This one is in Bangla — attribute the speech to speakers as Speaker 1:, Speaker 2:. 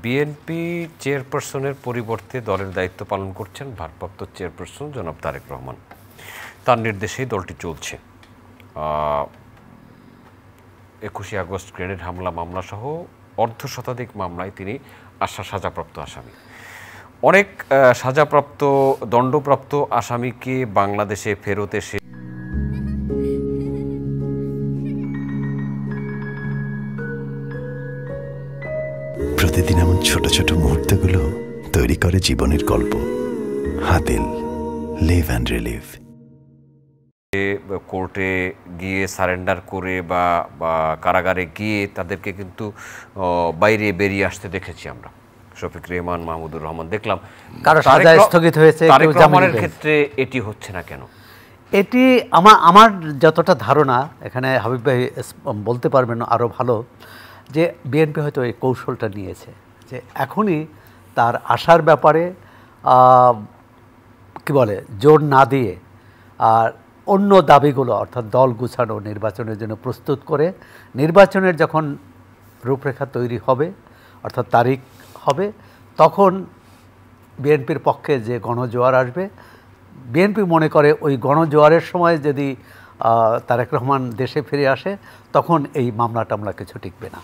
Speaker 1: বিএনপি চেয়ারপারসনের পরিবর্তে দলের দায়িত্ব পালন করছেন ভারপ্রাপ্ত চেয়ারপারসন জনাব তারেক রহমান। তার নির্দেশেই দলটি চলছে। 21শে আগস্ট গ্রেনেড হামলা মামলাসহ অর্ধশতাধিক মামলায় তিনি সাজাপ্রাপ্ত আসামি। অনেক সাজাপ্রাপ্ত দণ্ডপ্রাপ্ত আসামিকে বাংলাদেশে ফেরত এসে
Speaker 2: প্রতিদিন এমন ছোট ছোট মুহূর্তগুলো তৈরি করে জীবনের গল্প। Hatil, live and relive.
Speaker 1: কোর্টে গিয়ে সারেন্ডার করে বা কারাগারে গিয়ে তাদেরকে কিন্তু বাইরে বেরিয়ে আসতে দেখেছি আমরা। শফিক রেহমান, মাহমুদুর রহমান দেখলাম।
Speaker 3: কারো সাজা স্থগিত হয়েছে,
Speaker 1: তারেক রহমানের ক্ষেত্রে এটি হচ্ছে না কেন?
Speaker 3: এটি আমার যতটা ধারণা, এখানে হাবিব ভাই বলতে পারবেন আরও ভালো, যে বিএনপি হয়তো এই কৌশলটা নিয়েছে যে এখনই তার আসার ব্যাপারে কি বলে জোর না দিয়ে আর অন্য দাবিগুলো অর্থাৎ দল গুছানো, নির্বাচনের জন্য প্রস্তুত করে, নির্বাচনের যখন রূপরেখা তৈরি হবে অর্থাৎ তারিখ হবে, তখন বিএনপির পক্ষে যে গণজোয়ার আসবে, বিএনপি মনে করে ওই গণজোয়ারের সময় যদি তারেক রহমান দেশে ফিরে আসে তখন এই মামলা টামলা কিছু টিকবে না।